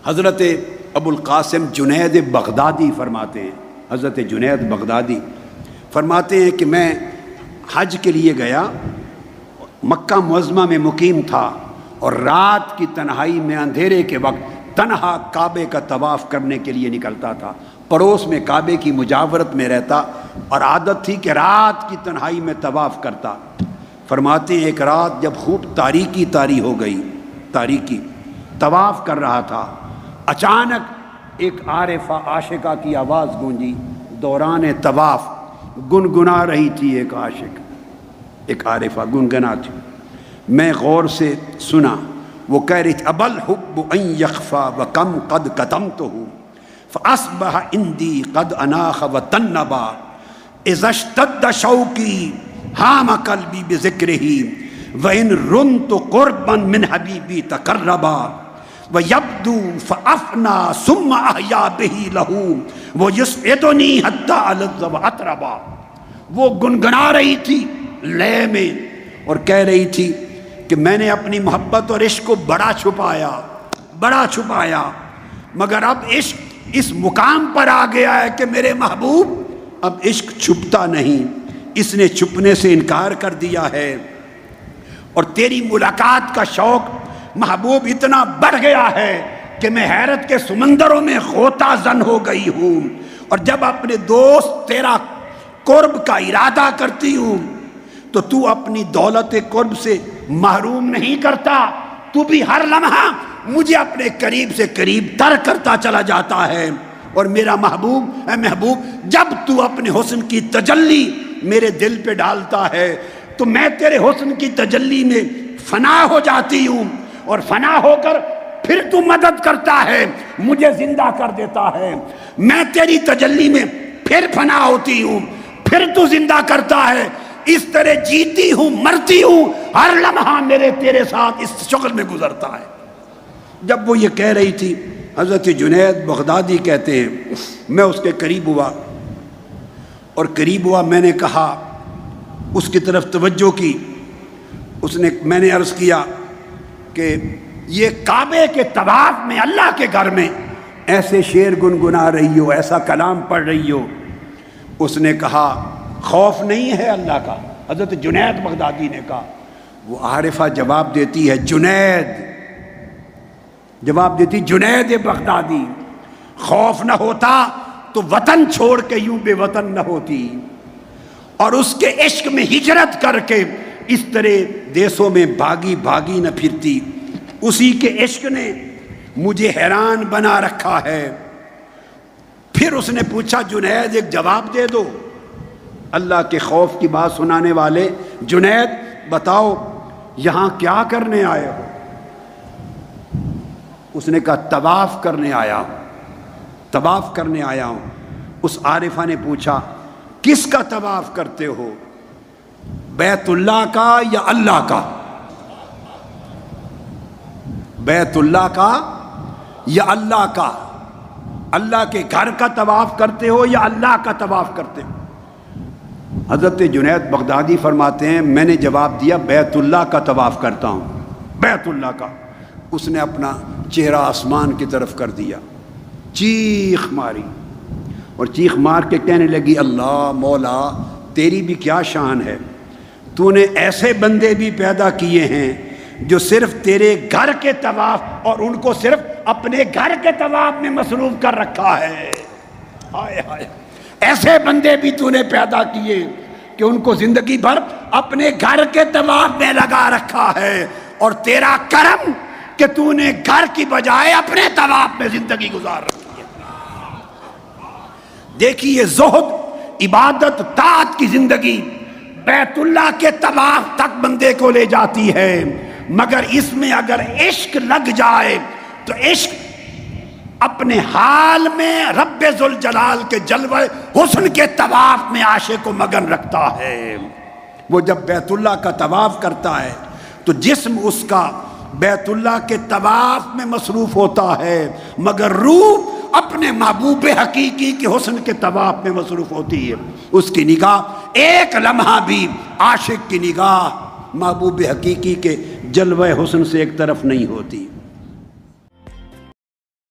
حضرت ابو القاسم جنید بغدادی فرماتے ہیں، حضرت جنید بغدادی فرماتے ہیں کہ میں حج کے لیے گیا، مکہ معظمہ میں مقیم تھا، اور رات کی تنہائی میں اندھیرے کے وقت تنہا کعبے کا طواف کرنے کے لیے نکلتا تھا، پڑوس میں کعبے کی مجاورت میں رہتا، اور عادت تھی کہ رات کی تنہائی میں طواف کرتا۔ فرماتے ہیں ایک رات جب خوب تاریکی طاری ہو گئی، تاریکی، طواف کر رہا تھا، اچانک ایک عارفہ عاشقہ کی آواز گونجی، دوران طواف گنگنا رہی تھی ایک عاشق، ایک عارفہ گنگنا تھی۔ میں غور سے سنا، وہ کہہ رہی تھی ابل حب ان یخفا وکم قد کتمتہ فاصبح عندی قد اناخ وتنبا اذا اشتد شوقی ہام قلبی بذکرہ وان رنت قربا من حبیبی تقربا ویبدو فافنا ثم احیا بہ لہ ویسعدنی حتی الذ واطربا۔ وہ گنگنا رہی تھی لے میں اور کہہ رہی تھی کہ میں نے اپنی محبت اور عشق کو بڑا چھپایا، مگر اب عشق اس مقام پر آ گیا ہے کہ میرے محبوب اب عشق چھپتا نہیں، اس نے چھپنے سے انکار کر دیا ہے، اور تیری ملاقات کا شوق محبوب اتنا بڑھ گیا ہے کہ میں حیرت کے سمندروں میں غوطہ زن ہو گئی ہوں، اور جب اپنے دوست تیرا قرب کا ارادہ کرتی ہوں تو اپنی دولت قرب سے محروم نہیں کرتا، تو بھی ہر لمحہ مجھے اپنے قریب سے قریب تر کرتا چلا جاتا ہے۔ اور میرا محبوب، اے محبوب، جب تو اپنے حسن کی تجلی میرے دل پہ ڈالتا ہے تو میں تیرے حسن کی تجلی میں فنا ہو جاتی ہوں، اور فنا ہو کر پھر تو مدد کرتا ہے، مجھے زندہ کر دیتا ہے، میں تیری تجلی میں پھر فنا ہوتی ہوں، پھر تو زندہ کرتا ہے، اس طرح جیتی ہوں مرتی ہوں، ہر لمحہ میرے تیرے ساتھ اس شکل میں گزرتا ہے۔ جب وہ یہ کہہ رہی تھی، حضرت جنید بغدادی کہتے ہیں میں اس کے قریب ہوا، اور قریب ہوا، میں نے کہا، اس کی طرف توجہ کی، میں نے عرض کیا کہ یہ کعبے کے طواف میں اللہ کے گھر میں ایسے شعر گنگنا رہی ہو، ایسا کلام پڑھ رہی ہو۔ اس نے کہا خوف نہیں ہے اللہ کا؟ حضرت جنید بغدادی نے کہا۔ وہ عارفہ جواب دیتی ہے، جنید بغدادی، خوف نہ ہوتا تو وطن چھوڑ کے یوں بے وطن نہ ہوتی، اور اس کے عشق میں ہجرت کر کے اس طرح دیسوں میں بھاگی نہ پھرتی۔ اسی کے عشق نے مجھے حیران بنا رکھا ہے۔ پھر اس نے پوچھا جنید ایک جواب دے دو، اللہ کے خوف کی بات سنانے والے، جنید بتاؤ یہاں کیا کرنے آئے ہو؟ اس نے کہا طواف کرنے آیا ہوں۔ اس عارفہ نے پوچھا کس کا طواف کرتے ہو، بیت اللہ کا یا اللہ کا؟ بیت اللہ کا یا اللہ کا؟ اللہ کے گھر کا طواف کرتے ہو یا اللہ کا طواف کرتے ہو؟ حضرت جنید بغدادی فرماتے ہیں میں نے جواب دیا بیت اللہ کا طواف کرتا ہوں، بیت اللہ کا۔ اس نے اپنا چہرہ آسمان کی طرف کر دیا، چیخ ماری، اور چیخ مار کے کہنے لگی اللہ مولا تیری بھی کیا شان ہے، تو نے ایسے بندے بھی پیدا کیے ہیں جو صرف تیرے گھر کے طواف اور ان کو صرف اپنے گھر کے طواف میں مصروف کر رکھا ہے۔ ہائے ہائے، ایسے بندے بھی تو نے پیدا کیے کہ ان کو زندگی بھر اپنے گھر کے طواف میں لگا رکھا ہے، اور تیرا کرم کہ تو نے گھر کی بجائے اپنے طواف میں زندگی گزار رکھی ہے۔ دیکھیے زہد، عبادت، طاعت کی زندگی بیت اللہ کے طواف تک بندے کو لے جاتی ہے، مگر اس میں اگر عشق لگ جائے تو عشق اپنے حال میں رب ذوالجلال کے جلوہ حسن کے طواف میں عاشق کو مگن رکھتا ہے۔ وہ جب بیت اللہ کا طواف کرتا ہے تو جسم اس کا بیت اللہ کے طواف میں مصروف ہوتا ہے، مگر روح اپنے محبوب حقیقی کے حسن کے طواف میں مصروف ہوتی ہے۔ اس کی نگاہ ایک لمحہ بھی عاشق کی نگاہ محبوب حقیقی کے جلوہ حسن سے ایک طرف نہیں ہوتی۔